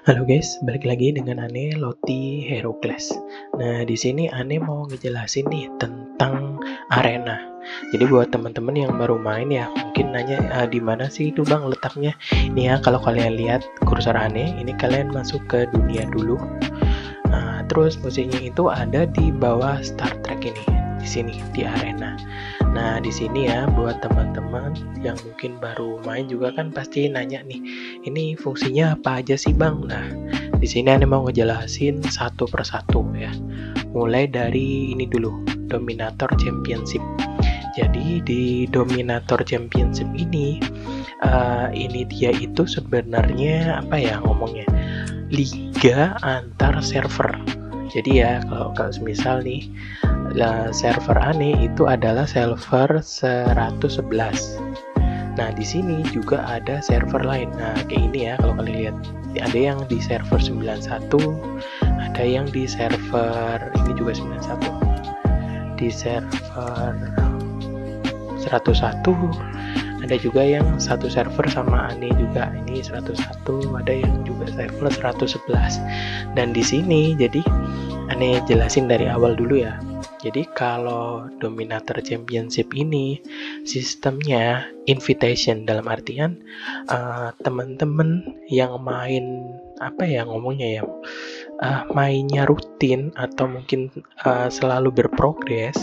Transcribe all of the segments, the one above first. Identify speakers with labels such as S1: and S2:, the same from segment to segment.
S1: Halo guys, balik lagi dengan Ane Loti Herocles. Nah, di sini Ane mau ngejelasin nih tentang arena. Jadi buat teman-teman yang baru main ya, mungkin nanya di mana sih itu Bang letaknya? Ini ya, kalau kalian lihat kursor Ane, ini kalian masuk ke dunia dulu. Nah, terus posisinya itu ada di bawah Star Trek ini, di sini di arena. Nah, di sini ya buat teman-teman yang mungkin baru main juga kan pasti nanya nih, ini fungsinya apa aja sih Bang? Nah, di sini Ane mau ngejelasin satu persatu ya. Mulai dari ini dulu, Dominator Championship. Jadi di Dominator Championship ini dia itu sebenarnya apa ya ngomongnya? Liga antar server. Jadi ya kalau misal nih server Ane itu adalah server 111. Nah, di sini juga ada server lain. Nah, kayak ini ya kalau kalian lihat. Ada yang di server 91, ada yang di server ini juga 91. Di server 101 ada juga yang satu server sama Ane juga, ini 101, ada yang juga server 111. Dan di sini jadi Ane jelasin dari awal dulu ya. Jadi kalau Dominator Championship ini sistemnya invitation, dalam artian teman-teman yang main apa ya ngomongnya ya, mainnya rutin atau mungkin selalu berprogres,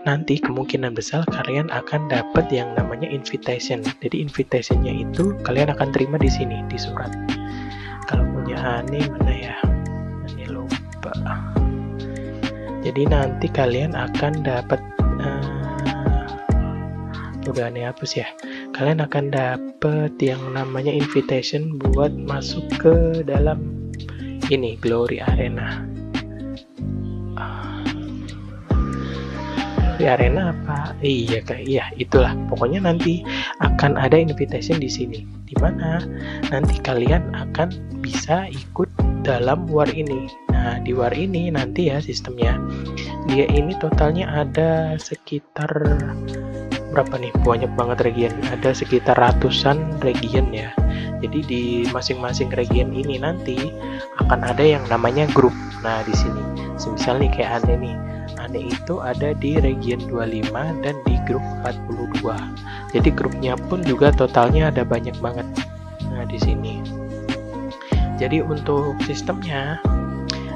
S1: nanti kemungkinan besar kalian akan dapat yang namanya invitation. Jadi invitationnya itu kalian akan terima di sini di surat. Kalau punya Ane mana ya? Ane lupa. Jadi nanti kalian akan dapat udah Ane hapus ya. Kalian akan dapat yang namanya invitation buat masuk ke dalam ini Glory Arena. Di arena apa? Iya itulah. Pokoknya nanti akan ada invitation di sini. Di mana nanti kalian akan bisa ikut dalam war ini. Nah, di war ini nanti ya sistemnya. Dia ini totalnya ada sekitar berapa nih? Banyak banget region. Ada sekitar ratusan region ya. Jadi di masing-masing region ini nanti akan ada yang namanya grup. Nah, di sini. Semisal nih kayak Ane nih. Ane itu ada di region 25 dan di grup 42. Jadi grupnya pun juga totalnya ada banyak banget. Nah, di sini. Jadi untuk sistemnya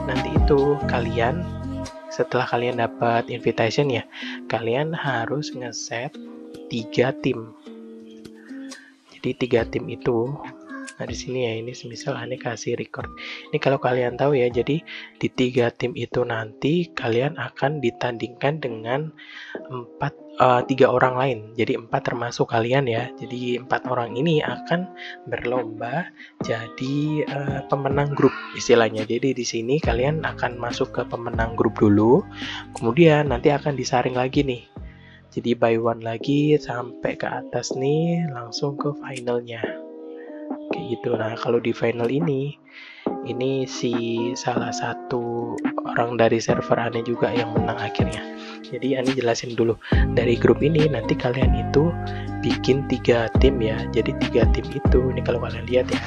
S1: nanti itu kalian setelah kalian dapat invitation ya, kalian harus ngeset 3 tim. Jadi 3 tim itu. Nah, di sini ya, ini semisal Ane kasih record. Ini kalau kalian tahu ya, jadi di 3 tim itu nanti kalian akan ditandingkan dengan 3 orang lain. Jadi 4 termasuk kalian ya. Jadi 4 orang ini akan berlomba jadi pemenang grup istilahnya. Jadi di sini kalian akan masuk ke pemenang grup dulu. Kemudian nanti akan disaring lagi nih. Jadi by one lagi sampai ke atas nih langsung ke finalnya. Kayak gitu. Nah, kalau di final ini si salah satu orang dari server Ane juga yang menang akhirnya. Jadi Ane jelasin dulu. Dari grup ini nanti kalian itu bikin 3 tim ya. Jadi 3 tim itu, ini kalau kalian lihat ya.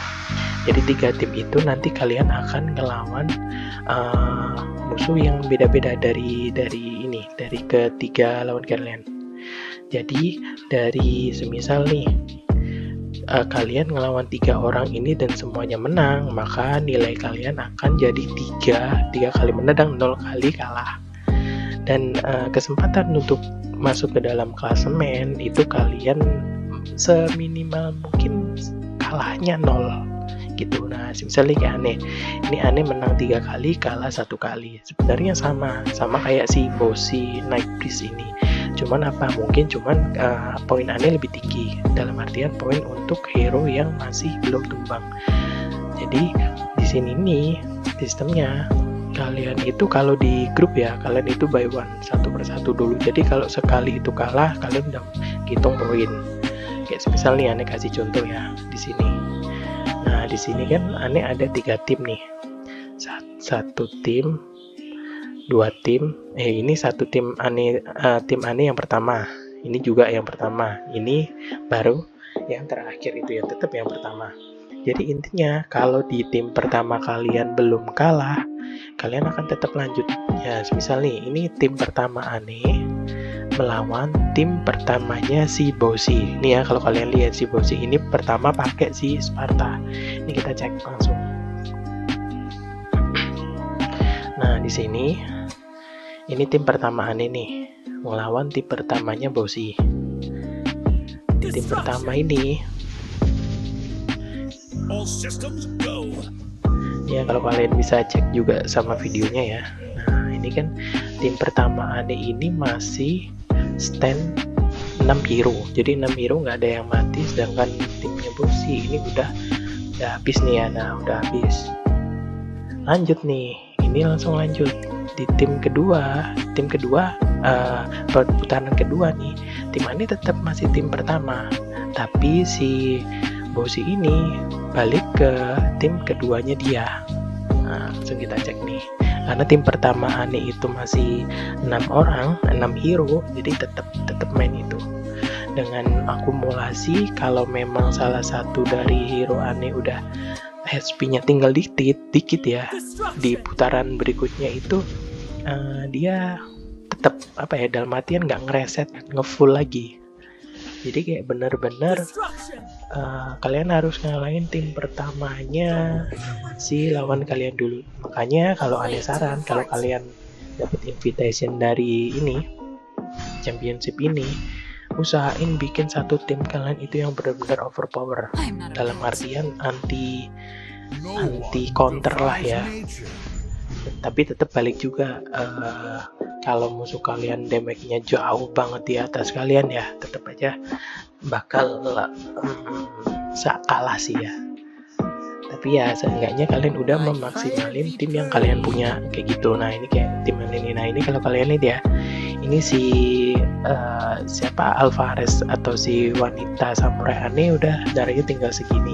S1: Jadi 3 tim itu nanti kalian akan ngelawan musuh yang beda-beda dari ketiga lawan kalian. Jadi dari semisal nih kalian ngelawan 3 orang ini dan semuanya menang, maka nilai kalian akan jadi 3 kali menang, 0 kali kalah. Dan kesempatan untuk masuk ke dalam klasemen itu kalian seminimal mungkin kalahnya 0 gitu. Nah, misalnya kayak ini Ane menang 3 kali, kalah 1 kali. Sebenarnya sama kayak si Bossy Night Priest ini. Cuman mungkin poin Ane lebih tinggi, dalam artian poin untuk hero yang masih belum tumbang. Jadi di sini nih sistemnya kalian itu kalau di grup ya, kalian itu by one, satu persatu dulu. Jadi kalau sekali itu kalah, kalian udah hitung poin. Kayak misal nih Ane kasih contoh ya di sini. Nah, di sini kan Ane ada 3 tim nih. Satu tim, 2 tim. Ini satu tim Ane yang pertama. Ini juga yang pertama. Ini baru yang terakhir itu yang tetap yang pertama. Jadi intinya kalau di tim pertama kalian belum kalah, kalian akan tetap lanjut. Ya, misal nih, ini tim pertama Ane melawan tim pertamanya si Bosi. Nih ya, kalau kalian lihat si Bosi ini pertama pakai si Sparta. Ini kita cek langsung. Nah, di sini ini tim pertama Ane nih melawan tim pertamanya Bosi. Di tim pertama ini ya, kalau kalian bisa cek juga sama videonya ya. Nah, ini kan tim pertama Ane ini masih stand 6 hero. Jadi 6 hero nggak ada yang mati, sedangkan timnya Bosi ini udah habis nih ya. Nah, udah habis. Lanjut nih. Ini langsung lanjut di tim kedua. Putaran kedua nih, tim Ane tetap masih tim pertama, tapi si Bosi ini balik ke tim keduanya dia. Nah, langsung kita cek nih, karena tim pertama Ane itu masih 6 orang, 6 hero, jadi tetap main itu dengan akumulasi. Kalau memang salah satu dari hero Ane udah HP-nya tinggal dikit ya, di putaran berikutnya itu dia tetap dalam artian nggak ngereset, ngefull lagi. Jadi kayak bener-bener kalian harus ngalahin tim pertamanya si lawan kalian dulu. Makanya kalau Ane saran, kalau kalian dapat invitation dari ini championship ini, usahain bikin satu tim kalian itu yang benar-benar overpower, dalam artian anti counter lah ya. Tapi tetap balik juga, kalau musuh kalian damage-nya jauh banget di atas kalian ya, tetap aja bakal kalah sih ya. Tapi ya seenggaknya kalian udah memaksimalin tim yang kalian punya kayak gitu. Nah, ini kayak tim ini. Nah, ini kalau kalian lihat ya, ini si siapa, Alvarez atau si wanita samurai Ane udah darahnya tinggal segini,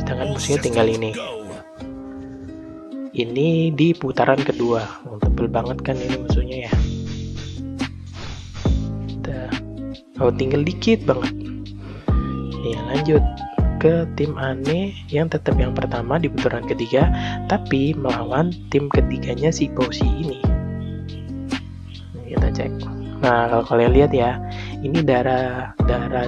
S1: sedangkan musuhnya tinggal ini. Ini di putaran kedua, tebel banget kan ini musuhnya ya. Tinggal dikit banget. Nih, lanjut ke tim Ane yang tetap yang pertama di putaran ketiga, tapi melawan tim ketiganya si Bosi ini. Kita cek. Nah, kalau kalian lihat ya, ini darah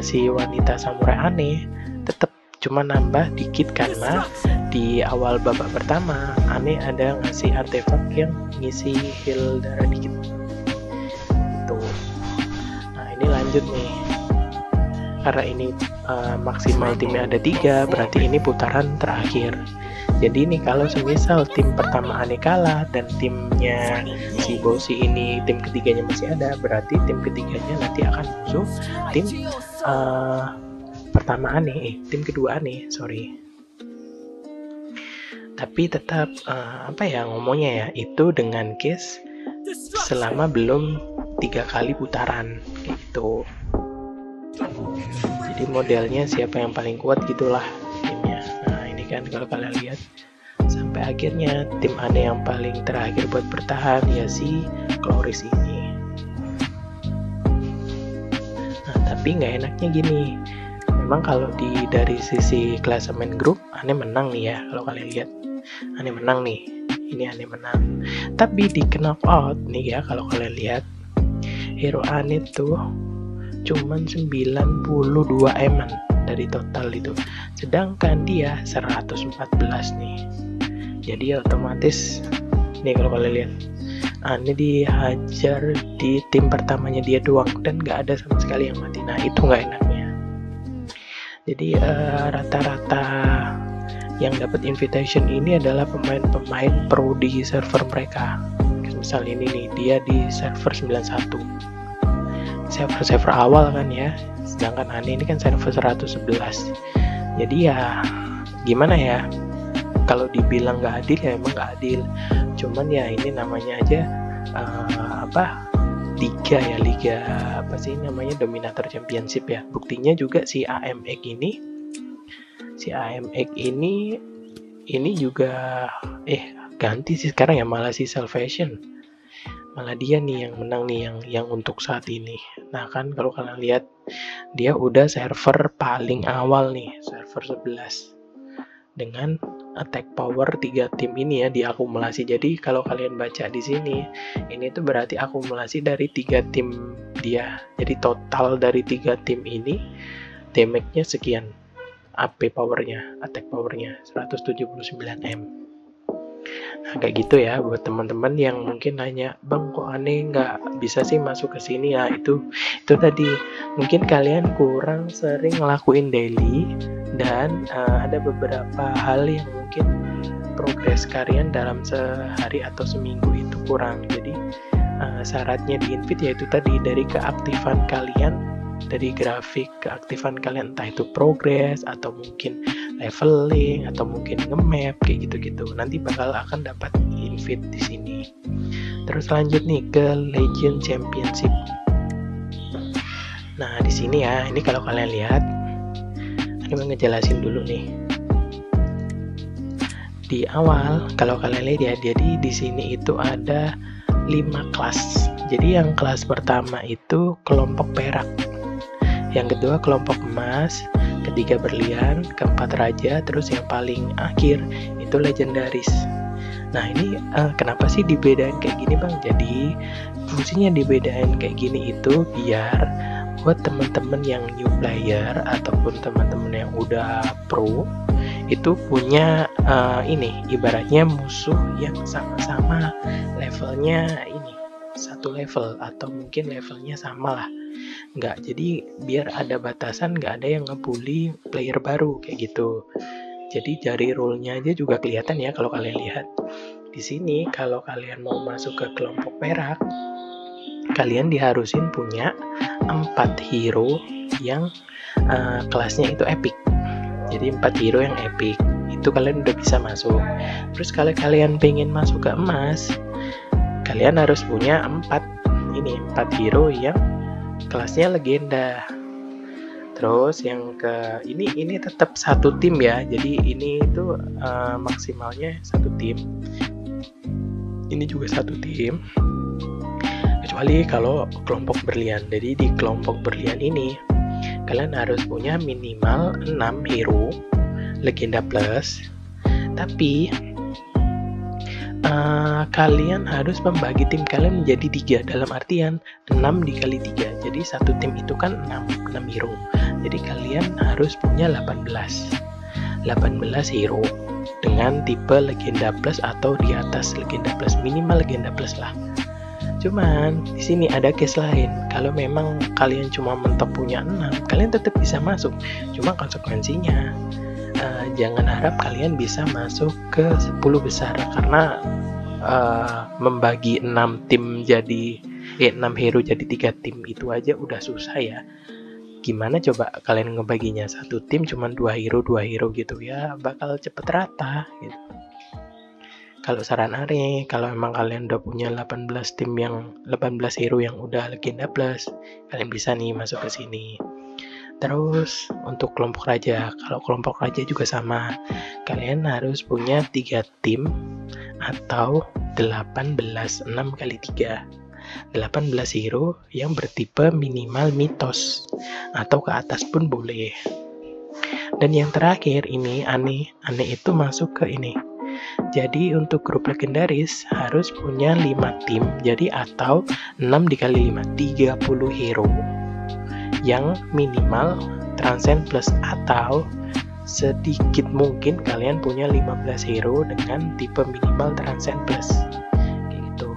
S1: si wanita samurai Ane tetap cuma nambah dikit karena di awal babak pertama Ane ada ngasih artefak yang ngisi heal darah dikit tuh. Nah, ini lanjut nih, karena ini maksimal timnya ada 3, berarti ini putaran terakhir. Jadi ini kalau semisal tim pertama Ane kalah dan timnya si Bosi ini tim ketiganya masih ada, berarti tim ketiganya nanti akan musuh tim pertama Ane, tim kedua Ane, sorry. Tapi tetap ngomongnya ya, itu dengan case selama belum 3 kali putaran gitu. Jadi modelnya siapa yang paling kuat gitulah timnya. Nah, ini kan kalau kalian lihat sampai akhirnya tim Ane yang paling terakhir buat bertahan ya si Chloris ini. Nah, tapi nggak enaknya gini, memang kalau dari sisi klasemen grup Ane menang nih ya, kalau kalian lihat Ane menang nih, ini Ane menang. Tapi di knockout nih ya, kalau kalian lihat hero Ane tuh cuman 92 eman dari total itu, sedangkan dia 114 nih. Jadi otomatis nih kalau kalian lihat Ane dihajar di tim pertamanya dia doang dan nggak ada sama sekali yang mati. Nah, itu nggak enaknya. Jadi rata-rata yang dapat invitation ini adalah pemain-pemain pro di server mereka. Misal ini nih, dia di server 91, server awal kan ya, sedangkan Ane ini kan server 111. Jadi ya gimana ya, kalau dibilang nggak adil ya emang nggak adil, cuman ya ini namanya aja liga apa sih namanya, Dominator Championship ya. Buktinya juga si AMX ini juga ganti sih sekarang ya, malah si Salvation, malah dia nih yang menang nih, yang untuk saat ini. Nah kan kalau kalian lihat dia udah server paling awal nih, server server 11 dengan attack power 3 tim ini ya diakumulasi. Jadi kalau kalian baca di sini, ini tuh berarti akumulasi dari 3 tim dia. Jadi total dari 3 tim ini damage-nya sekian. AP powernya, attack powernya 179M. Nah kayak gitu ya buat teman-teman yang mungkin nanya, bang kok aneh nggak bisa sih masuk ke sini ya. Itu tadi mungkin kalian kurang sering ngelakuin daily dan ada beberapa hal yang mungkin progres kalian dalam sehari atau seminggu itu kurang. Jadi syaratnya di invite yaitu tadi dari keaktifan kalian, dari grafik keaktifan kalian, entah itu progress atau mungkin leveling atau mungkin nge-map kayak gitu-gitu. Nanti bakal akan dapat invite di sini. Terus lanjut nih ke Legend Championship. Nah, di sini ya, ini kalau kalian lihat, ini mau ngejelasin dulu nih. Di awal kalau kalian lihat ya, jadi di sini itu ada 5 kelas. Jadi yang kelas pertama itu kelompok perak. Yang kedua kelompok emas, ketiga berlian, keempat raja, terus yang paling akhir itu legendaris. Nah ini kenapa sih dibedain kayak gini bang? Jadi fungsinya dibedain kayak gini itu biar buat teman-teman yang new player ataupun teman-teman yang udah pro itu punya ini ibaratnya musuh yang sama-sama levelnya ini satu level atau mungkin levelnya sama lah. Nggak, jadi biar ada batasan, nggak ada yang ngebully player baru kayak gitu. Jadi dari rule-nya aja juga kelihatan ya kalau kalian lihat di sini. Kalau kalian mau masuk ke kelompok perak, kalian diharusin punya 4 hero yang kelasnya itu epic. Jadi 4 hero yang epic itu kalian udah bisa masuk. Terus kalau kalian pengen masuk ke emas, kalian harus punya 4 hero yang kelasnya legenda. Terus yang ke ini tetap satu tim ya. Jadi ini itu maksimalnya satu tim. Ini juga satu tim. Kecuali kalau kelompok berlian. Jadi di kelompok berlian ini kalian harus punya minimal 6 hero legenda plus. Tapi kalian harus membagi tim kalian menjadi 3, dalam artian 6 dikali 3. Jadi satu tim itu kan 6 hero. Jadi kalian harus punya 18 hero dengan tipe legenda plus atau di atas legenda plus, minimal legenda plus lah. Cuman di sini ada case lain. Kalau memang kalian cuma mentok punya 6, kalian tetap bisa masuk. Cuma konsekuensinya jangan harap kalian bisa masuk ke 10 besar karena membagi 6 tim jadi 6 hero jadi 3 tim itu aja udah susah ya. Gimana coba kalian ngebaginya, satu tim cuma 2 hero gitu ya, bakal cepet rata gitu. Kalau saran Are, kalau memang kalian udah punya 18 hero yang udah legenda plus, kalian bisa nih masuk ke sini. Terus untuk kelompok raja, kalau kelompok raja juga sama, kalian harus punya 3 tim atau 18, 6 kali 3, 18 hero yang bertipe minimal mitos atau ke atas pun boleh. Dan yang terakhir ini aneh itu masuk ke ini. Jadi untuk grup legendaris harus punya 5 tim, jadi atau 6 dikali 5, 30 hero yang minimal transcend plus, atau sedikit mungkin kalian punya 15 hero dengan tipe minimal transcend plus kayak gitu.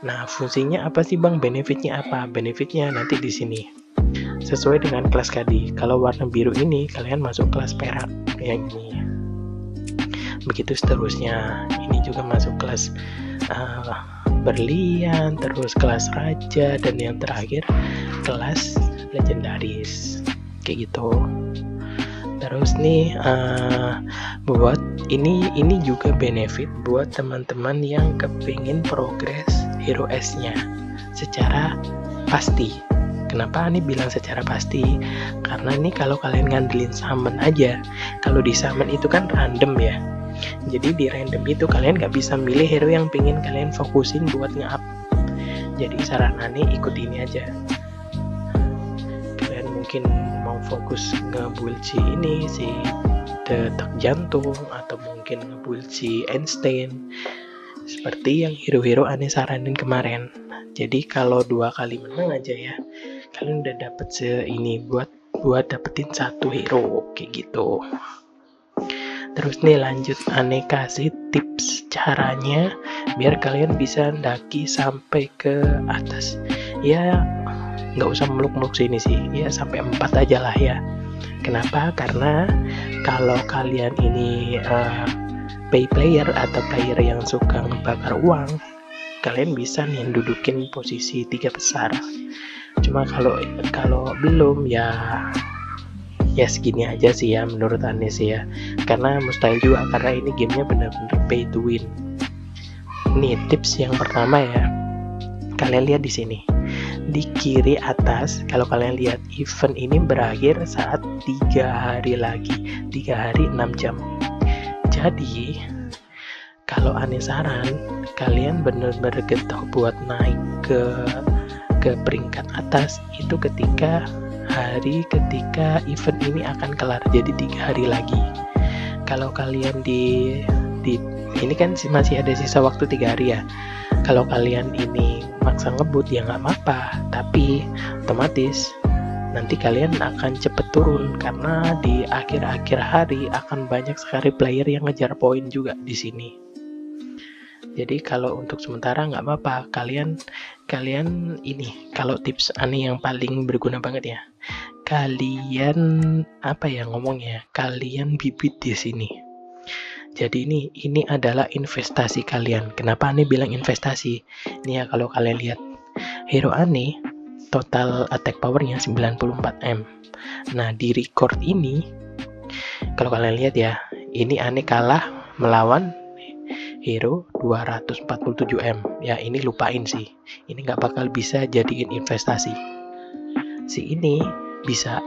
S1: Nah fungsinya apa sih bang, benefitnya apa? Benefitnya nanti di sini sesuai dengan kelas tadi. Kalau warna biru ini kalian masuk kelas perak yang ini, begitu seterusnya. Ini juga masuk kelas berlian, terus kelas raja, dan yang terakhir kelas legendaris kayak gitu. Terus nih buat ini juga benefit buat teman-teman yang kepingin progres hero S-nya secara pasti. Kenapa ini bilang secara pasti? Karena ini kalau kalian ngandelin summon aja, kalau di summon itu kan random ya. Jadi di random itu kalian nggak bisa milih hero yang pengen kalian fokusin buat nge-up. Jadi saran Ani ikut ini aja. Kalian mungkin mau fokus nge-build si detak jantung atau mungkin nge-build si Einstein seperti yang hero-hero aneh saranin kemarin. Jadi kalau 2 kali menang aja ya, kalian udah dapet ini buat dapetin 1 hero kayak gitu. Terus nih lanjut, aneh kasih tips caranya biar kalian bisa mendaki sampai ke atas. Ya nggak usah muluk-muluk sini sih, ya sampai 4 aja lah ya. Kenapa? Karena kalau kalian ini pay player atau player yang suka ngebakar uang, kalian bisa nih dudukin posisi 3 besar. Cuma kalau belum ya segini aja sih ya menurut aneh sih ya, karena mustahil juga, karena ini gamenya benar-benar pay to win. Nih tips yang pertama ya, kalian lihat di sini di kiri atas. Kalau kalian lihat, event ini berakhir saat 3 hari lagi, 3 hari 6 jam. Jadi kalau aneh saran, kalian benar-benar getah buat naik ke peringkat atas itu ketika event ini akan kelar, jadi 3 hari lagi. Kalau kalian di ini kan masih ada sisa waktu 3 hari ya. Kalau kalian ini maksa ngebut ya nggak apa-apa, tapi otomatis nanti kalian akan cepet turun karena di akhir-akhir hari akan banyak sekali player yang ngejar poin juga di sini. Jadi kalau untuk sementara nggak apa-apa, kalian ini, kalau tips aneh yang paling berguna banget ya, kalian kalian bibit di sini. Jadi ini adalah investasi kalian. Kenapa aneh bilang investasi? Ini ya, kalau kalian lihat hero aneh total attack powernya 94M. Nah di record ini kalau kalian lihat ya, ini aneh kalah melawan hero 247M. Ya ini lupain sih, ini nggak bakal bisa jadiin investasi. Si ini bisa.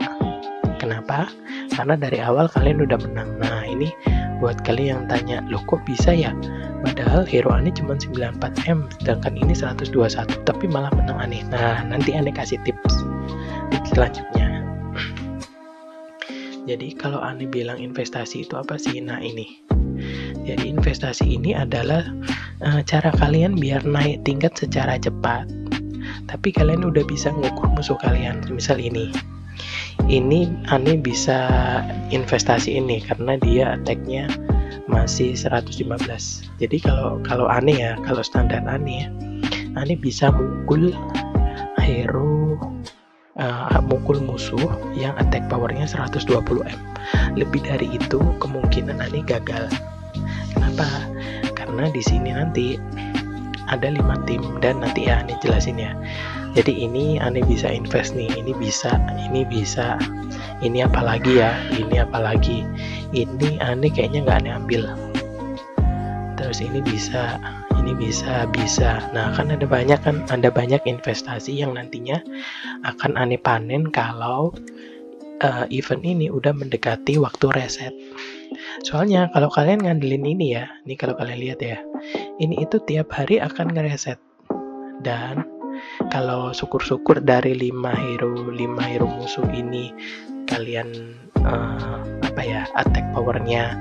S1: Kenapa? Karena dari awal kalian udah menang. Nah ini buat kalian yang tanya, loh kok bisa ya? Padahal hero aneh cuma 94M, sedangkan ini 121, tapi malah menang aneh. Nah nanti aneh kasih tips selanjutnya. Jadi kalau aneh bilang investasi itu apa sih? Nah ini, jadi investasi ini adalah cara kalian biar naik tingkat secara cepat, tapi kalian udah bisa ngukur musuh kalian. Misal ini aneh bisa investasi ini karena dia attack-nya masih 115. Jadi kalau aneh ya, kalau standar aneh bisa mukul hero mukul musuh yang attack powernya 120M. Lebih dari itu kemungkinan aneh gagal. Kenapa? Karena di sini nanti ada 5 tim dan nanti ya aneh jelasin ya. Jadi ini aneh bisa invest nih, ini bisa, ini apalagi ya, ini aneh kayaknya nggak aneh ambil. Terus ini bisa. Nah kan ada banyak investasi yang nantinya akan aneh panen kalau event ini udah mendekati waktu reset. Soalnya kalau kalian ngandelin ini ya, nih kalau kalian lihat ya, ini itu tiap hari akan ngereset. Dan kalau syukur-syukur dari 5 hero musuh ini kalian attack powernya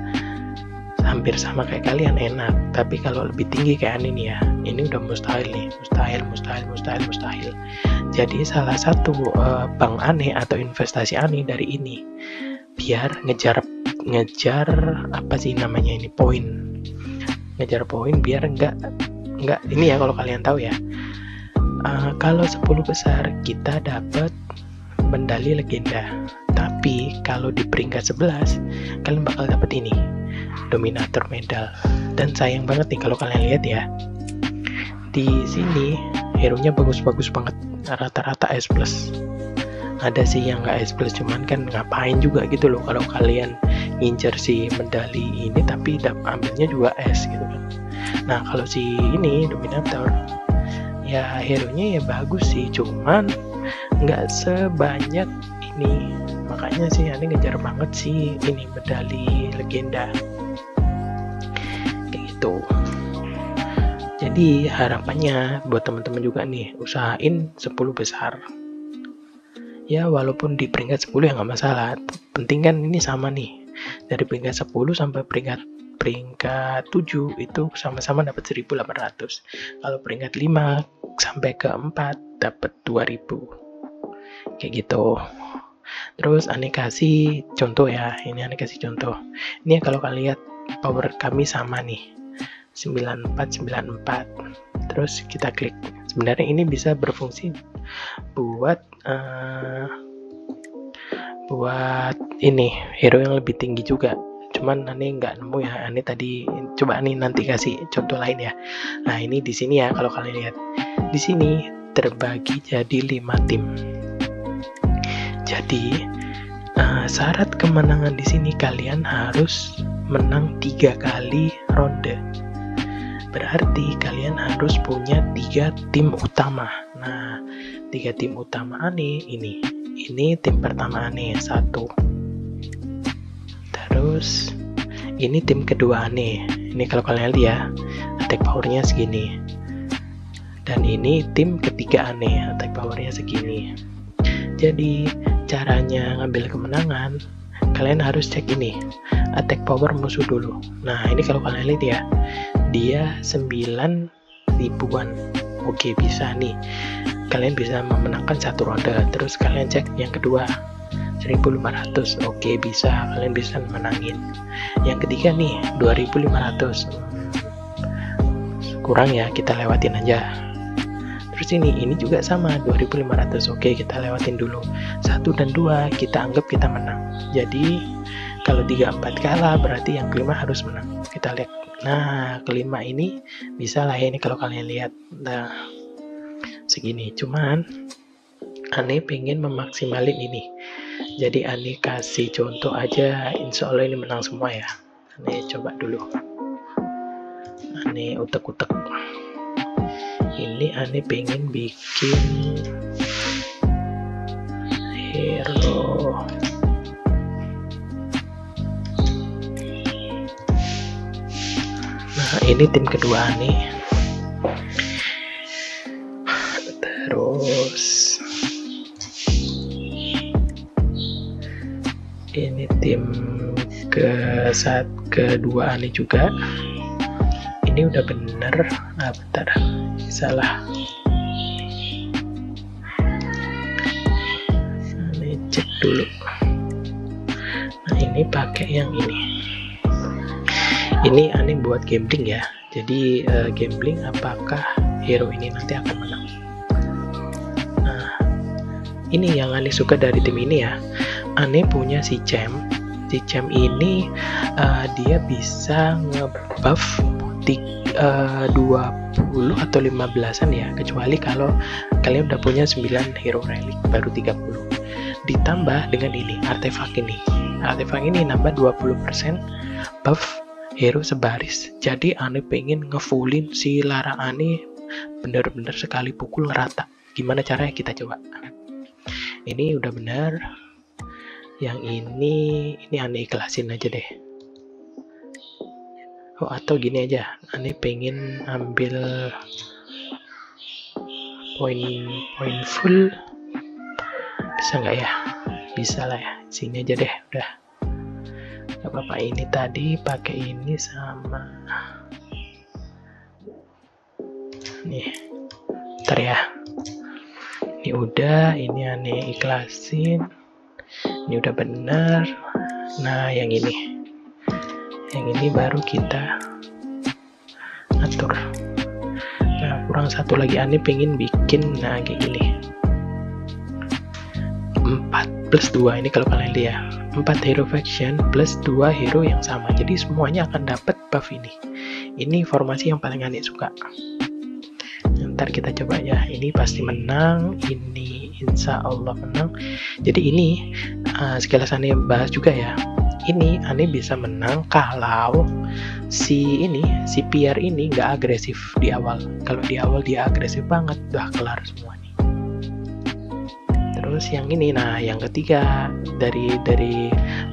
S1: hampir sama kayak kalian, enak. Tapi kalau lebih tinggi kayak ini ya, ini udah mustahil nih, mustahil. Jadi salah satu bank aneh atau investasi aneh dari ini biar ngejar apa sih namanya ini, poin. Ngejar poin biar enggak ini ya, kalau kalian tahu ya. Kalau 10 besar kita dapat medali legenda, tapi kalau di peringkat 11 kalian bakal dapat ini, dominator medal. Dan sayang banget nih kalau kalian lihat ya, di sini hero-nya bagus-bagus banget, rata-rata S+. Ada sih yang nggak S+, cuman kan ngapain juga gitu loh kalau kalian ngincer si medali ini tapi ambilnya juga S gitu kan. Nah kalau si ini dominator ya hero-nya ya bagus sih, cuman nggak sebanyak ini. Makanya sih aneh ngejar banget sih ini medali legenda kayak gitu. Jadi harapannya buat teman-teman juga nih, usahain 10 besar ya, walaupun di peringkat 10 ya nggak masalah, penting kan ini sama nih. dari peringkat 10 sampai peringkat 7 itu sama-sama dapat 1.800. Kalau peringkat 5 sampai ke 4 dapat 2.000. Kayak gitu. Terus Ane kasih contoh ya. Ini Ane kasih contoh. Ini kalau kalian lihat power kami sama nih. 9494. Terus kita klik. Sebenarnya ini bisa berfungsi buat ini hero yang lebih tinggi juga. Cuman Ane nggak nemu ya. Ane tadi coba Ane nanti kasih contoh lain ya. Nah, ini di sini ya, kalau kalian lihat. Di sini terbagi jadi 5 tim. Jadi syarat kemenangan di sini kalian harus menang 3 kali ronde. Berarti kalian harus punya 3 tim utama. Nah, 3 tim utama Ane ini. Ini tim pertama Ane 1. Terus ini tim kedua Ane. Ini kalau kalian lihat ya, attack powernya segini. Dan ini tim ketiga Ane, attack powernya segini. Jadi caranya ngambil kemenangan, kalian harus cek ini attack power musuh dulu. Nah, ini kalau kalian lihat ya, dia 9 ribuan. Oke, bisa nih, kalian bisa memenangkan 1 ronde. Terus kalian cek yang kedua 1.500. Oke, bisa, kalian bisa menangin. Yang ketiga nih 2.500. Kurang ya, kita lewatin aja. Terus ini juga sama 2.500. Oke, kita lewatin dulu. 1 dan 2 kita anggap kita menang. Jadi kalau 3, 4 kalah, berarti yang kelima harus menang. Kita lihat. Nah, kelima ini bisa lah ya, ini kalau kalian lihat. Nah, segini. Cuman Ane pengen memaksimalin ini. Jadi Ane kasih contoh aja. Insya Allah ini menang semua ya. Ane coba dulu. Ane utek-utek. Ini Ane pengen bikin hero. Nah, ini tim kedua Ane. Terus ini tim kedua Ane juga. Ini udah bener. Ah, bentar, salah. Ini cek dulu. Nah, ini pakai yang ini. Ini Ane buat gambling ya. Jadi gambling apakah hero ini nanti akan menang. Nah, ini yang Ane suka dari tim ini ya. Ane punya si Cem. Si Cem ini dia bisa ngebuff 20 atau 15-an ya, kecuali kalau kalian udah punya 9 hero relic baru 30. Ditambah dengan ini artefak ini. Artefak ini nambah 20% buff hero sebaris. Jadi Ane pengen ngefullin si Lara Ane bener-bener sekali pukul rata. Gimana caranya, kita coba. Ini udah bener. Yang ini Ane ikhlasin aja deh. Oh, atau gini aja, Ane pengen ambil poin full. Bisa nggak ya? Bisa lah ya. Sini aja deh, udah. Gak apa-apa, ini tadi pakai ini sama nih. Ntar ya. Ini udah, ini Ane ikhlasin. Ini udah bener. Nah, yang ini baru kita atur. Nah, kurang satu lagi, Ane pengen bikin kayak gini 4+2. Ini kalau kalian lihat 4 hero faction plus 2 hero yang sama, jadi semuanya akan dapat buff ini. Ini formasi yang paling Ane suka. Ntar kita coba ya. Ini pasti menang. Ini insya Allah menang. Jadi ini sekilas Ane bahas juga ya. Ini Ane bisa menang kalau si PR ini nggak agresif di awal. Kalau di awal dia agresif banget, udah kelar semua nih. Terus yang ini, nah yang ketiga, dari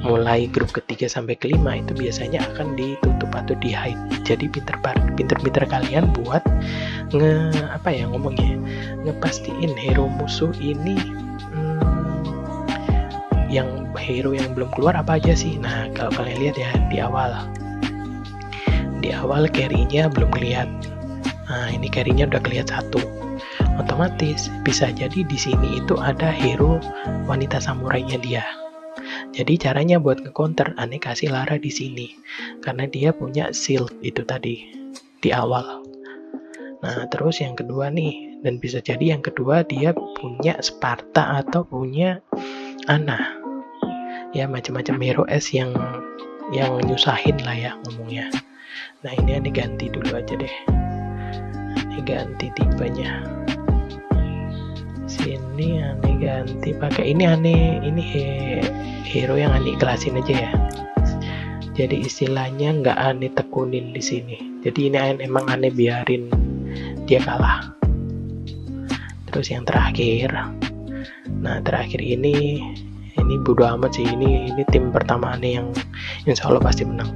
S1: mulai grup ketiga sampai kelima itu biasanya akan ditutup atau di hide. Jadi pinter-pinter kalian buat ngepastiin hero musuh ini yang hero yang belum keluar apa aja sih? Nah, kalau kalian lihat ya di awal carry-nya belum kelihatan. Nah, ini carry-nya udah kelihatan satu. Otomatis bisa jadi di sini itu ada hero wanita samurainya dia. Jadi caranya buat nge-counter, Ane kasih Lara di sini karena dia punya shield itu tadi di awal. Nah, terus yang kedua nih, dan bisa jadi yang kedua dia punya Sparta atau punya Ana. Ya, macam-macam hero S yang nyusahin lah ya ngomongnya. Nah, ini Ane ganti dulu aja deh. Ane ganti tipenya. Sini Ane ganti pakai ini hero yang Ane ikhlasin aja ya. Jadi istilahnya nggak Ane tekunin di sini. Jadi ini emang Ane biarin dia kalah. Terus yang terakhir, nah terakhir ini bodo amat sih, ini tim pertama Ane yang insya Allah pasti menang.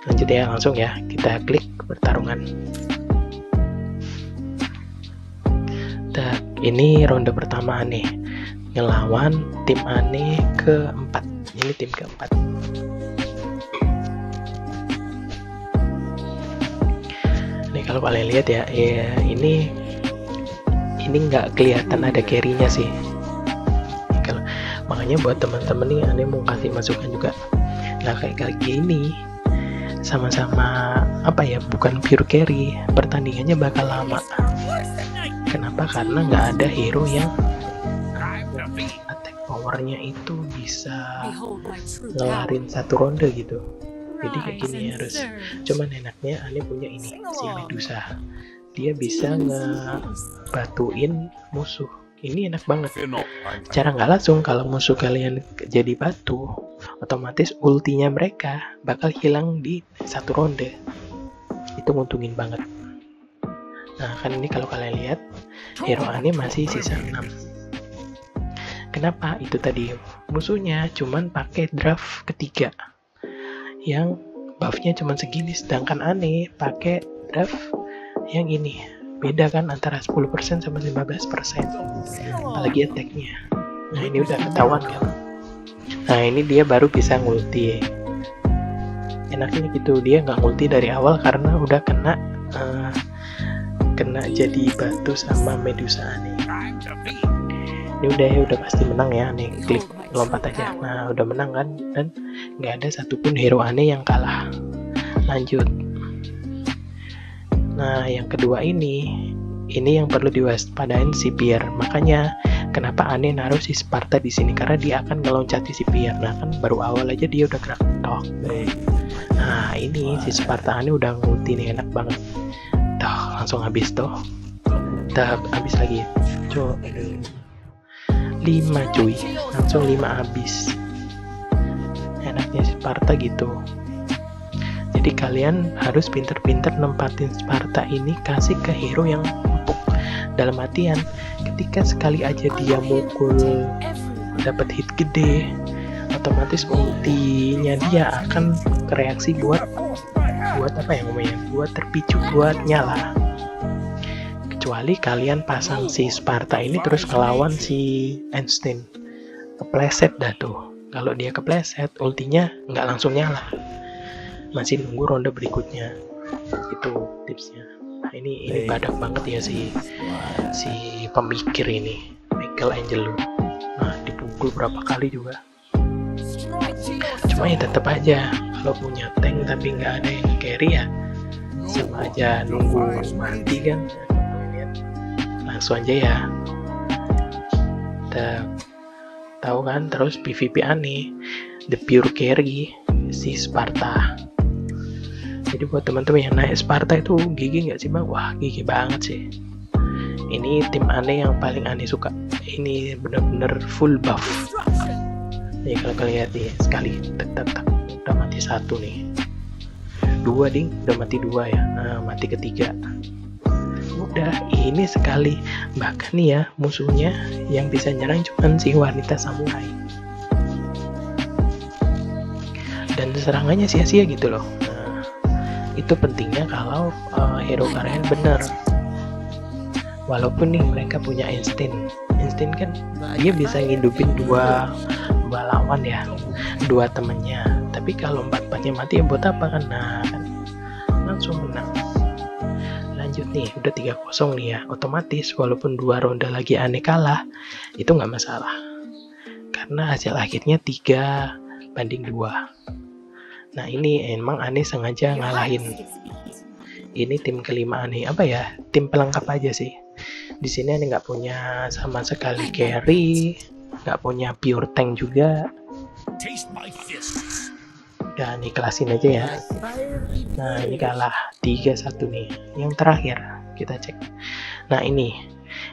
S1: Lanjut ya, langsung ya kita klik pertarungan. Ini ronde pertama Ane ngelawan tim Ane keempat. Ini tim keempat. Kalau kalian lihat ya, ini nggak kelihatan ada carry-nya sih. Makanya buat teman-teman nih, Ane mau kasih masukan juga. Nah, kayak gini sama-sama bukan pure carry, pertandingannya bakal lama. Kenapa? Karena nggak ada hero yang attack powernya itu bisa ngelarin satu ronde gitu. Jadi kayak gini harus. Cuman enaknya Ane punya ini, si Medusa. Dia bisa ngebatuin musuh. Ini enak banget. Cara nggak langsung, kalau musuh kalian jadi batu, otomatis ultinya mereka bakal hilang di satu ronde. Itu nguntungin banget. Nah, kan ini kalau kalian lihat, hero Ane masih sisa 6. Kenapa? Itu tadi musuhnya cuman pakai draft ketiga yang buffnya cuma segini, sedangkan Ane pakai draft yang ini. Beda kan antara 10% sama 15%, apalagi attack-nya. Nah, ini udah ketahuan kan. Nah, ini dia baru bisa ngulti. Enaknya gitu, dia nggak ngulti dari awal karena udah kena jadi batu sama Medusa Ane. Ini udah pasti menang ya. Ane klik lompat aja. Nah, udah menang kan, dan nggak ada satupun hero Ane yang kalah. Lanjut. Nah, yang kedua ini yang perlu diwaspadain si Pierre. Makanya kenapa Ane naruh si Sparta di sini, karena dia akan ngeloncati si Pierre. Nah, kan baru awal aja dia udah gerak tok. Nah, ini si Sparta Ane udah ngulti nih, enak banget. Tuh, langsung habis tuh. Habis lagi. 5 cuy, langsung 5 habis. Enaknya Sparta gitu. Jadi kalian harus pinter-pinter nempatin Sparta ini, kasih ke hero yang empuk. Dalam artian, ketika sekali aja dia mukul dapat hit gede, otomatis ultinya dia akan bereaksi buat buat terpicu, buat nyala. Kecuali kalian pasang si Sparta ini terus ngelawan si Einstein, kepleset dah tuh. Kalau dia kepleset, ultinya nggak langsung nyala, masih nunggu ronde berikutnya. Itu tipsnya. Nah, ini badak banget ya si pemikir ini, Michelangelo. Nah, dipukul berapa kali juga. Cuma ya tetap aja, kalau punya tank tapi nggak ada yang carry ya sama aja nunggu mati kan. Langsung aja ya. Kita tahu kan. Terus PvP Ane, the pure carry si Sparta. Jadi buat teman-teman yang naik Sparta itu gigi nggak sih bang? Wah, gigi banget sih. Ini tim Ane yang paling Ane suka. Ini bener-bener full buff. Nih kalau kalian lihat nih, sekali tak udah mati 1 nih. 2 ding, udah mati 2 ya. Nah, mati ketiga. Udah, ini sekali. Bahkan nih ya, musuhnya yang bisa nyerang cuman si wanita samurai. Dan serangannya sia-sia gitu loh. Nah, itu pentingnya kalau hero kalian bener. Walaupun nih mereka punya Einstein kan dia bisa ngidupin 2 dua lawan ya, dua temennya. Tapi kalau 4-4-nya mati ya buat apa kan? Nah kan langsung menang. Lanjut nih, udah 3-0 nih ya. Otomatis walaupun 2 ronde lagi Ane kalah, itu nggak masalah, karena hasil akhirnya 3-2. Nah ini emang Ane sengaja ngalahin. Ini tim kelima Ane, apa ya, tim pelengkap aja sih. Di sini Ane nggak punya sama sekali carry, nggak punya pure tank juga. Udah nih kelasin aja ya. Nah ini kalah 3-1 nih. Yang terakhir kita cek. Nah ini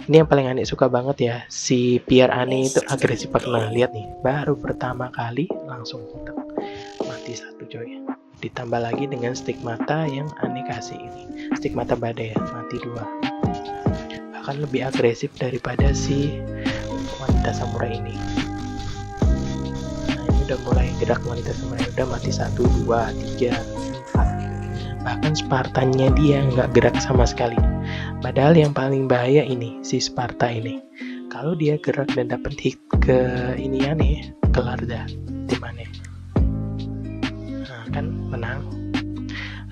S1: yang paling Ane suka banget ya. Si Pierre Ane itu agresif banget. Nah lihat nih, baru pertama kali langsung mati 1 coy. Ditambah lagi dengan stigmata yang Ane kasih ini, stigmata badai ya, mati 2. Bahkan lebih agresif daripada si wanita samurai ini. Udah mulai gerak wanita samurai, udah mati 1, 2, 3, 4. Bahkan Spartannya dia nggak gerak sama sekali. Padahal yang paling bahaya ini si Sparta ini. Kalau dia gerak dan dapat hit ke ini nih, kelar dah tim Ane. Nah kan menang.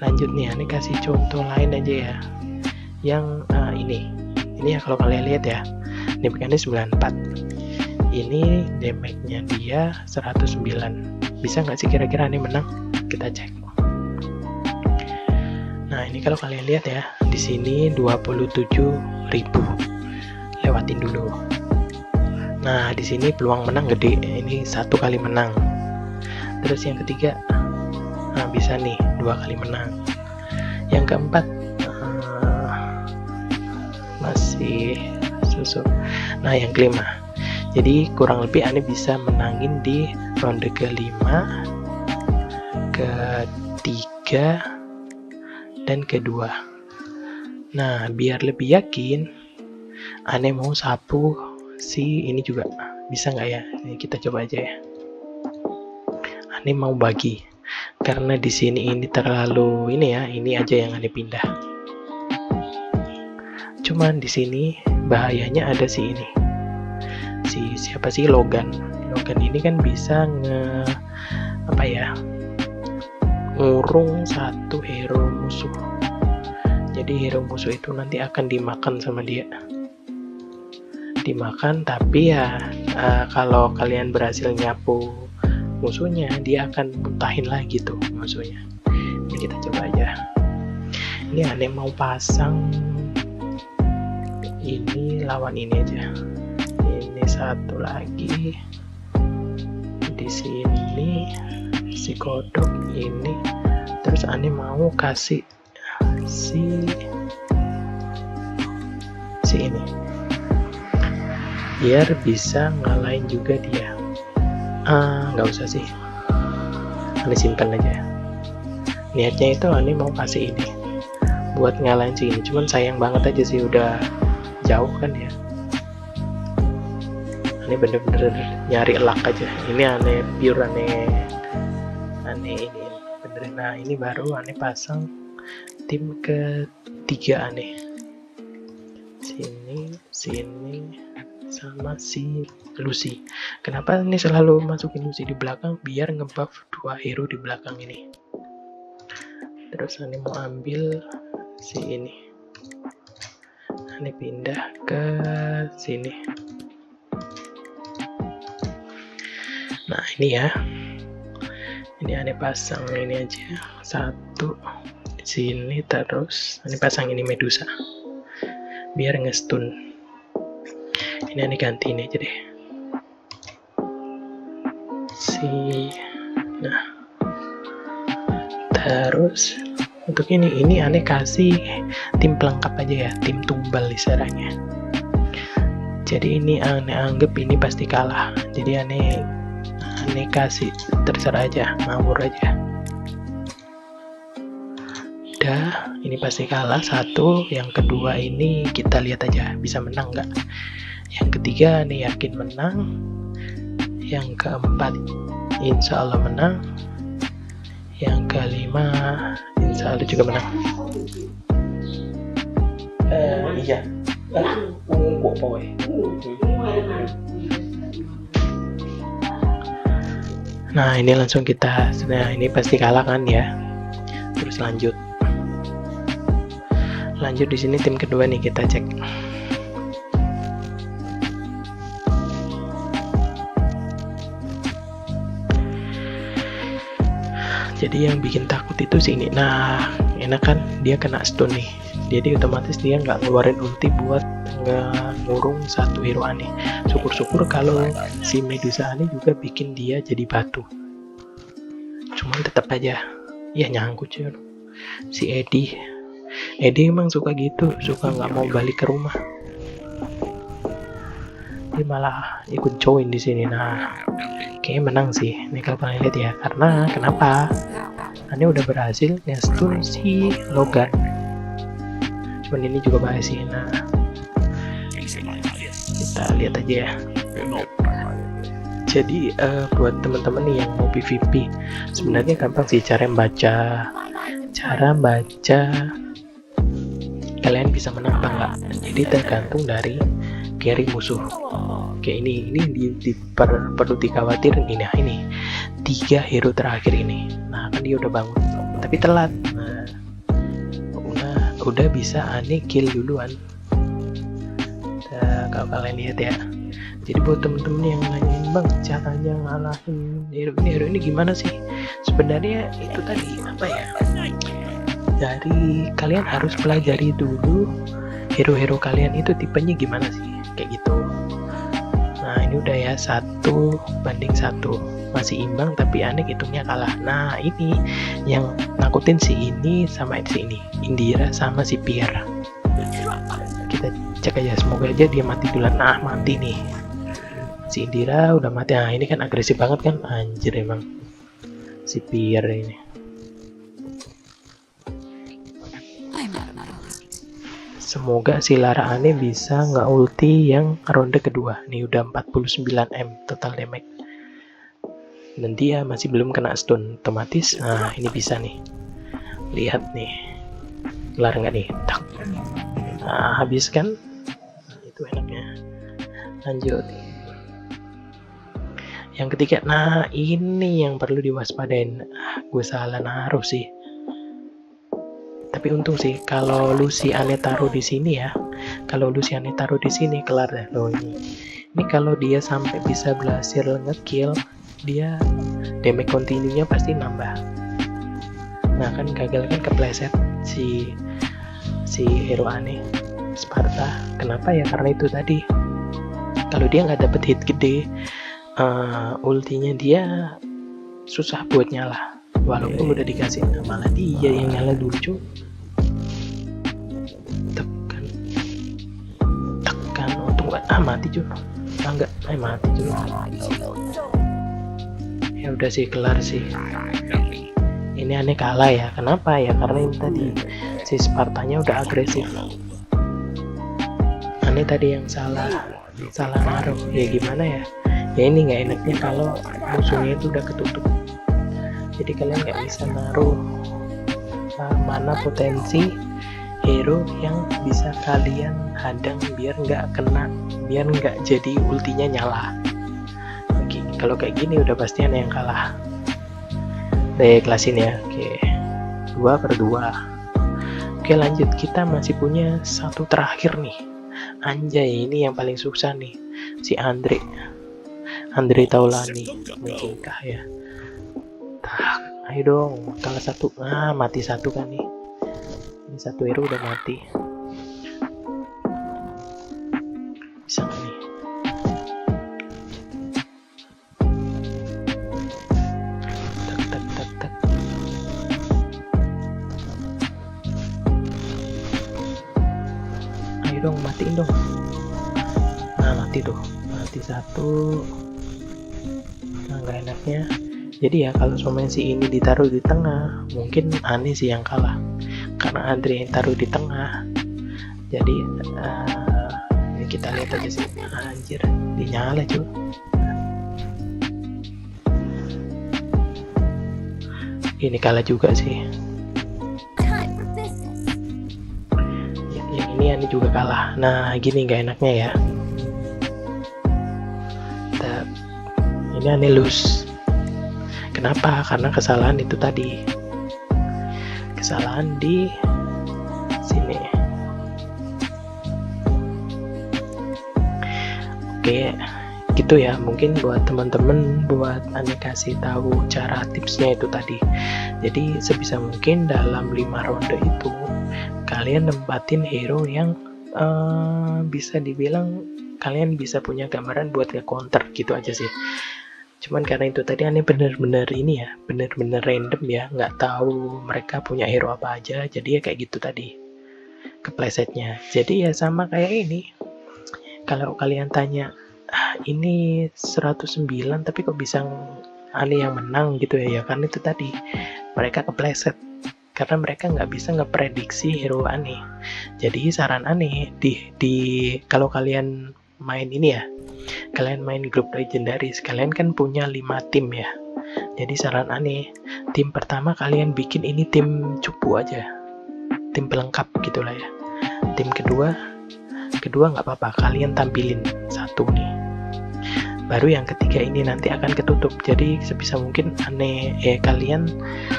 S1: Lanjut nih, Ane kasih contoh lain aja ya. Yang ini ya, kalau kalian lihat ya, damage-nya 94. Ini damage-nya dia 109. Bisa nggak sih kira-kira Ane menang? Kita cek. Nah ini kalau kalian lihat ya, di sini 27.000. Lewatin dulu. Nah di sini peluang menang gede. Ini 1 kali menang. Terus yang ketiga, nah bisa nih 2 kali menang. Yang keempat masih susu. Nah yang kelima. Jadi kurang lebih Ane bisa menangin di ronde ke-5, ke-3, dan ke-2. Nah biar lebih yakin, Ane mau sapu si ini juga. Bisa nggak ya? Ini kita coba aja ya. Ane mau bagi, karena di sini ini terlalu ini ya. Ini aja yang Ane pindah. Cuman di sini bahayanya ada si ini. Siapa sih Logan ini kan bisa ngurung 1 hero musuh. Jadi hero musuh itu nanti akan dimakan sama dia, tapi ya kalau kalian berhasil nyapu musuhnya, dia akan muntahin lagi tuh musuhnya. Ini kita coba aja. Ini Ane mau pasang ini lawan ini aja. Ini 1 lagi di sini si kodok ini. Terus Ane mau kasih si ini biar bisa ngalahin juga dia. Nggak usah sih, Ane simpan aja. Niatnya itu Ane mau kasih ini buat ngalahin si ini. Cuman sayang banget aja sih, udah jauh kan ya. Ane bener-bener nyari luck aja. Ini Ane pure Ane ini bener. Nah ini baru Ane pasang tim ketiga Ane. Sini sama si Lucy. Kenapa ini selalu masukin Lucy di belakang? Biar ngebuff 2 hero di belakang ini. Terus Ane mau ambil si ini. Ane pindah ke sini. Nah ini ya, ini Ane pasang ini aja 1 di sini. Terus Ane pasang ini Medusa biar ngestun. Ini Ane ganti ini aja deh. Nah terus untuk ini Ane kasih tim pelengkap aja ya, tim tumbal istilahnya. Jadi ini Ane anggap ini pasti kalah. Jadi Ane kasih terserah aja, ngawur aja. Udah, ini pasti kalah 1. Yang kedua ini kita lihat aja bisa menang nggak. Yang ketiga Ane yakin menang. Yang keempat insya Allah menang. Yang kelima insya Allah juga menang. Iya. Nah ini langsung kita, nah ini pasti kalah kan ya. Terus lanjut di sini tim kedua nih, kita cek. Jadi yang bikin takut itu sini. Nah enak kan, dia kena stun nih, jadi otomatis dia nggak ngeluarin ulti buat ngurung satu hero aneh. Syukur-syukur kalau si Medusa aneh juga bikin dia jadi batu. Cuman tetap aja ya nyangkut cuy. Si Eddie emang suka gitu, suka nggak mau balik ke rumah. Dia malah ikut join di sini. Nah kayaknya menang sih nih kalau kalian lihat ya. Karena kenapa? Aneh udah berhasil nge-stun si Logan. Cuman ini juga bahaya sih. Nah kita lihat aja ya. Jadi buat teman-teman nih yang mau PvP, sebenarnya gampang sih cara membaca kalian bisa menang apa enggak. Jadi tergantung dari carry musuh. Oke, ini perlu dikhawatirin ini. Nah, ini 3 hero terakhir ini. Nah, kan dia udah bangun, tapi telat. Nah, udah bisa aneh kill duluan. Nah, kalau kalian lihat ya. Jadi buat temen-temen yang nanyain, bang caranya ngalahin hero ini gimana sih? Sebenarnya itu tadi apa ya? Dari kalian harus pelajari dulu hero-hero kalian itu tipenya gimana sih, kayak gitu. Nah ini udah ya 1-1, masih imbang tapi aneh hitungnya kalah. Nah ini yang nakutin si ini sama si ini, Indira sama si Pierre. Kita cek aja, semoga aja dia mati duluan. Nah mati nih si Indira, udah mati. Nah ini kan agresif banget kan, anjir emang si Pierre ini. Semoga si Lara aneh bisa nggak ulti yang ronde kedua. Nih udah 49M total damage. Dan dia masih belum kena stun otomatis. Nah ini bisa nih. Lihat nih. Kelar nggak nih? Tak. Nah habis kan? Nah, itu enaknya. Lanjut. Yang ketiga. Nah ini yang perlu diwaspadain. Gue salah naruh sih. Tapi untung sih kalau Lucy aneh taruh di sini ya. Kalau Lucy aneh taruh di sini kelar deh loh ini. Ini kalau dia sampai bisa berhasil ngekill, dia damage continue-nya pasti nambah. Nah kan gagal kan kepleset si hero aneh Sparta. Kenapa ya? Karena itu tadi. Kalau dia nggak dapet hit gede, ultinya dia susah buat nyala. Walaupun udah dikasih, malah dia yang nyala dulu cuy. Tekan untung gak mati cuy. Enggak, mati cuy. Ya udah sih kelar sih. Ini aneh kalah ya. Kenapa ya? Karena ini tadi si Spartanya udah agresif. Aneh tadi yang salah naruh. Ya gimana ya? Ya ini nggak enaknya kalau musuhnya itu udah ketutup. Jadi kalian nggak bisa naruh mana potensi hero yang bisa kalian hadang biar nggak kena, biar nggak jadi ultinya nyala. Oke, kalau kayak gini udah pasti yang kalah. Baik, kelasin ya. Oke, 2/2. Oke lanjut, kita masih punya satu terakhir nih. Anjay, ini yang paling susah nih, si Andre Taulani. Mungkinkah ya? Ayo dong, kalah satu. Mati satu kan nih. Ini satu hero udah mati. Bisa nggak nih? Tak. Ayo dong, matiin dong. Mati tuh. Mati satu. Nggak enaknya. Jadi ya kalau pemain si ini ditaruh di tengah, mungkin aneh sih yang kalah. Karena Andre yang taruh di tengah. Jadi ini kita lihat aja sih. Anjir, dinyala cuy. Ini kalah juga sih. Yang ini aneh juga kalah. Nah gini nggak enaknya ya. Ini aneh lose. Kenapa? Karena kesalahan itu tadi, kesalahan di sini. Oke, gitu ya. Mungkin buat teman-teman, buat Ane kasih tahu cara tipsnya itu tadi. Jadi sebisa mungkin dalam 5 ronde itu kalian nempatin hero yang bisa dibilang kalian bisa punya gambaran buat nge-counter gitu aja sih. Cuman karena itu tadi Ane bener-bener ini ya, bener-bener random ya, nggak tahu mereka punya hero apa aja, jadi ya kayak gitu tadi keplesetnya. Jadi ya sama kayak ini, kalau kalian tanya ini 109 tapi kok bisa Ane yang menang gitu ya, kan itu tadi mereka kepleset karena mereka nggak bisa ngeprediksi hero Ane. Jadi saran Ane di kalau kalian main ini ya, kalian main grup legendaris, kalian kan punya 5 tim ya. Jadi saran Ane, tim pertama kalian bikin ini tim cupu aja, tim pelengkap gitulah ya. Tim kedua nggak apa-apa, kalian tampilin satu nih. Baru yang ketiga ini nanti akan ketutup. Jadi sebisa mungkin kalian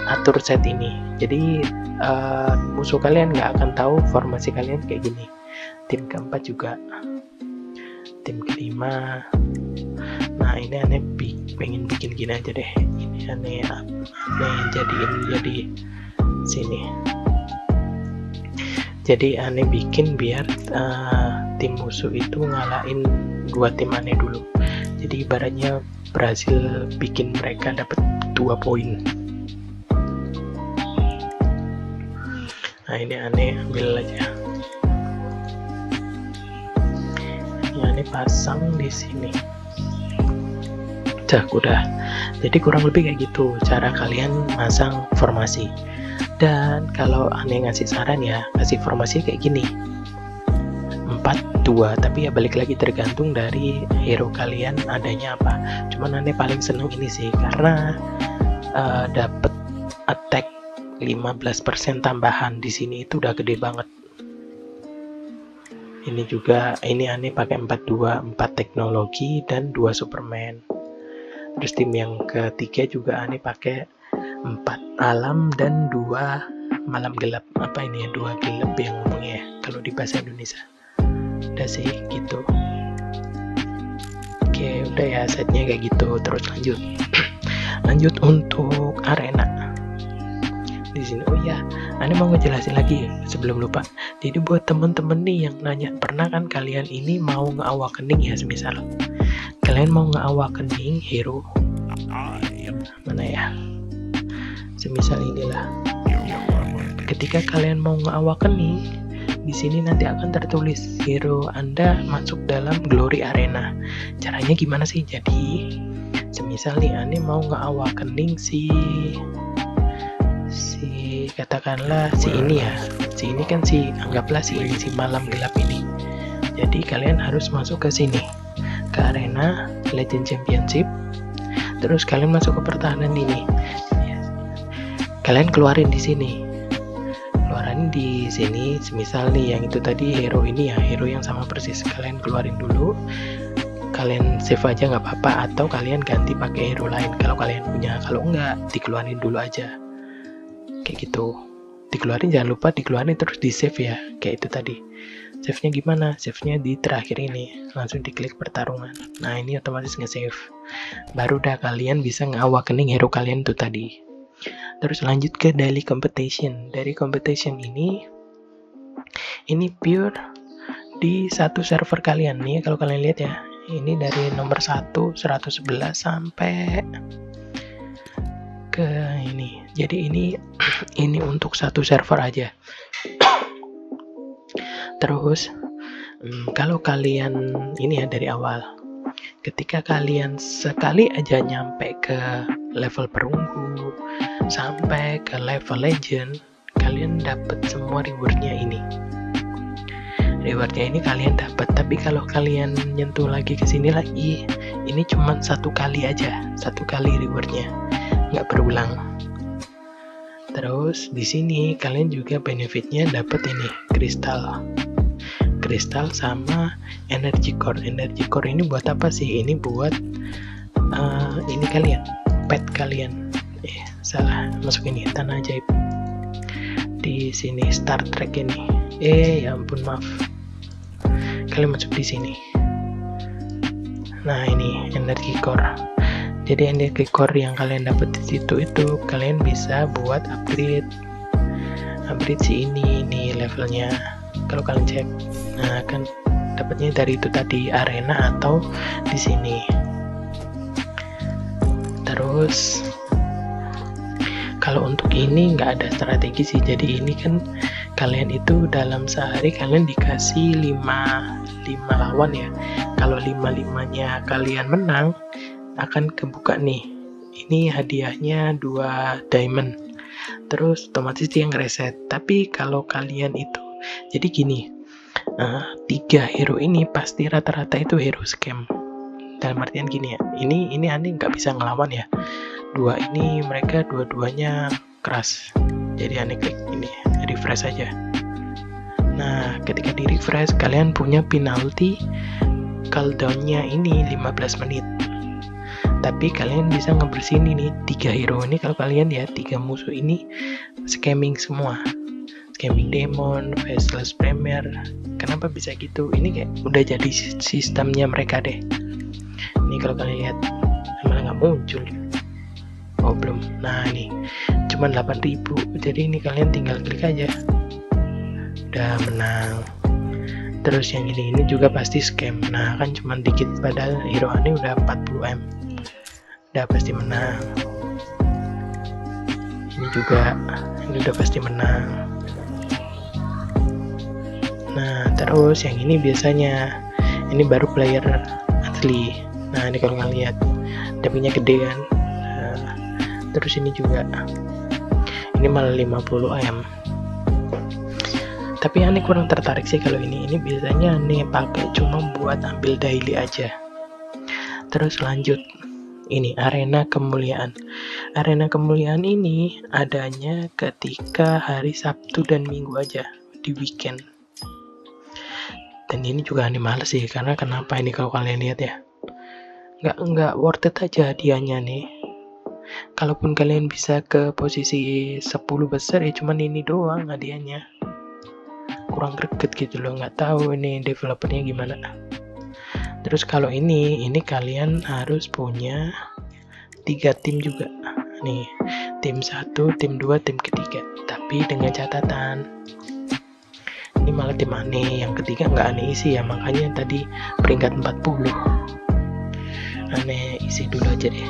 S1: atur set ini. Jadi musuh kalian nggak akan tahu formasi kalian kayak gini. Tim keempat juga, tim kelima. Nah ini Ane pengen bikin gini aja deh. Ini Ane jadiin jadi sini. Jadi Ane bikin biar tim musuh itu ngalahin 2 tim Ane dulu. Jadi ibaratnya berhasil bikin mereka dapat 2 poin. Nah ini Ane ambil aja. Ini Ane pasang di sini. Udah. Jadi kurang lebih kayak gitu cara kalian masang formasi. Dan kalau Ane ngasih saran ya, kasih formasi kayak gini, 4-2, tapi ya balik lagi tergantung dari hero kalian adanya apa. Cuman Ane paling seneng ini sih karena dapet attack 15% tambahan di sini itu udah gede banget. Ini juga, ini Ane pakai 4-2, 4 teknologi dan 2 Superman. Terus tim yang ketiga juga Ane pakai 4 alam dan 2 malam gelap. Apa ini ya, 2 gelap yang ngomongnya ya kalau di bahasa Indonesia. Udah sih gitu. Oke, udah ya setnya kayak gitu. Terus lanjut untuk arena. Di sini oh ya, Ane mau ngejelasin lagi sebelum lupa. Jadi buat temen-temen nih yang nanya, pernah kan kalian ini mau nge-awakening ya, semisal kalian mau nge-awakening hero mana ya, semisal inilah. Ketika kalian mau nge-awakening, di sini nanti akan tertulis hero Anda masuk dalam glory arena. Caranya gimana sih? Jadi semisal nih Ane mau nge-awakening si katakanlah si ini ya, si ini kan anggaplah si ini, si malam gelap ini. Jadi kalian harus masuk ke sini, ke arena Legend Championship. Terus kalian masuk ke pertahanan ini. Kalian keluarin di sini. Keluarin di sini, semisal nih yang itu tadi hero ini ya, hero yang sama persis. Kalian keluarin dulu. Kalian save aja nggak apa-apa, atau kalian ganti pakai hero lain kalau kalian punya. Kalau enggak, dikeluarin dulu aja. Kayak gitu. Dikeluarin, jangan lupa dikeluarin terus di save ya. Kayak itu tadi. Save-nya gimana? Save-nya di terakhir ini. Langsung diklik pertarungan. Nah, ini otomatis nge-save. Baru dah kalian bisa nge-awakening hero kalian itu tadi. Terus lanjut ke daily competition. Dari competition ini pure di satu server kalian nih. Kalau kalian lihat ya, ini dari nomor 1 111 sampai ke ini. Jadi ini untuk satu server aja. Terus kalau kalian ini ya dari awal, ketika kalian sekali aja nyampe ke level perunggu sampai ke level legend, kalian dapat semua rewardnya ini. Rewardnya ini kalian dapat, tapi kalau kalian nyentuh lagi ke sini lagi, ini cuma 1 kali aja, 1 kali rewardnya, nggak berulang. Terus di sini kalian juga benefitnya dapat ini kristal sama energy core. Energy core ini buat apa sih? Ini buat ini kalian pet kalian. Salah, masuk ini tanah ajaib. Di sini Star Trek ini. Ya ampun, maaf. Kalian masuk di sini. Nah, ini energi core. Jadi energi core yang kalian dapat di situ itu kalian bisa buat upgrade si ini levelnya. Kalau kalian cek, nah kan dapatnya dari itu tadi, arena atau di sini. Terus kalau untuk ini nggak ada strategi sih. Jadi ini kan kalian itu dalam sehari kalian dikasih 5 lawan ya. Kalau 5-5-nya kalian menang, akan kebuka nih. Ini hadiahnya 2 diamond. Terus otomatis dia ngereset. Tapi kalau kalian itu, jadi gini, 3 hero ini pasti rata-rata itu hero scam. Dalam artian gini ya, ini aneh nggak bisa ngelawan ya. 2 ini mereka dua-duanya keras. Jadi aneh klik ini, refresh aja. Nah, ketika di refresh kalian punya penalti cooldownnya ini 15 menit. Tapi kalian bisa ngebersihin ini 3 hero ini. Kalau kalian ya 3 musuh ini scamming semua, scamming demon, faceless premier. Kenapa bisa gitu? Ini kayak udah jadi sistemnya mereka deh. Ini kalau kalian lihat malah nggak muncul. Oh belum. Nah ini cuman 8.000. Jadi ini kalian tinggal klik aja, udah menang. Terus yang ini juga pasti scam. Nah kan cuman dikit, padahal hero ini udah 40M, udah pasti menang. Ini juga, ini udah pasti menang. Nah terus yang ini biasanya ini baru player asli. Nah ini kalau kalian lihat dapetnya gede kan. Terus ini juga, ini malah 50M. Tapi aneh kurang tertarik sih kalau ini biasanya aneh pakai cuma buat ambil daily aja. Terus lanjut, ini arena kemuliaan. Arena kemuliaan ini adanya ketika hari Sabtu dan Minggu aja, di weekend. Dan ini juga aneh males sih, karena kenapa ini kalau kalian lihat ya, nggak worth it aja hadiahnya nih. Kalaupun kalian bisa ke posisi 10 besar ya cuman ini doang hadiahnya. Kurang greget gitu loh, nggak tahu ini developernya gimana. Terus kalau ini kalian harus punya 3 tim juga nih, tim 1, tim 2, tim ketiga. Tapi dengan catatan, ini malah tim aneh, yang ketiga nggak aneh isi ya, makanya tadi peringkat 40. Aneh isi dulu aja deh.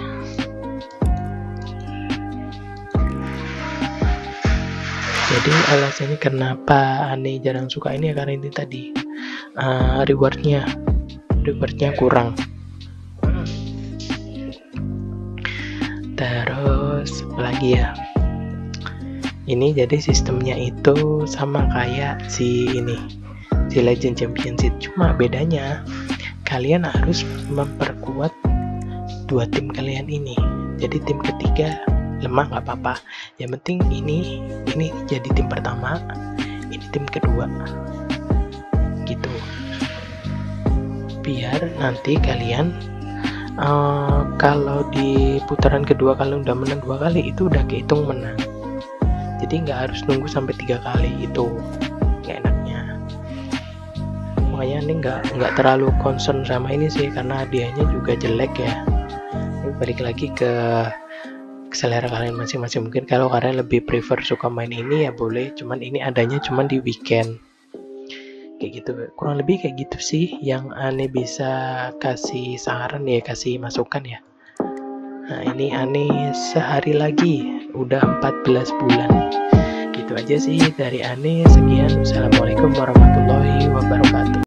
S1: Jadi alasannya kenapa aneh jarang suka ini ya karena ini tadi, rewardnya kurang. Terus lagi ya, ini jadi sistemnya itu sama kayak si Legend Championship, cuma bedanya kalian harus memperkuat 2 tim kalian ini. Jadi tim ketiga lemah nggak apa-apa, yang penting ini jadi tim pertama, ini tim kedua gitu, biar nanti kalian kalau di putaran kedua kalian udah menang 2 kali itu udah kehitung menang. Jadi nggak harus nunggu sampai 3 kali, itu nggak enaknya. Makanya ini nggak terlalu concern sama ini sih, karena hadiahnya juga jelek ya. Ini balik lagi ke selera kalian masing-masing. Mungkin kalau kalian lebih prefer suka main ini ya boleh, cuman ini adanya cuman di weekend kayak gitu. Kurang lebih kayak gitu sih yang aneh bisa kasih saran ya, kasih masukan ya. Nah ini aneh sehari lagi udah 14 bulan. Gitu aja sih dari aneh. Sekian, wassalamualaikum warahmatullahi wabarakatuh.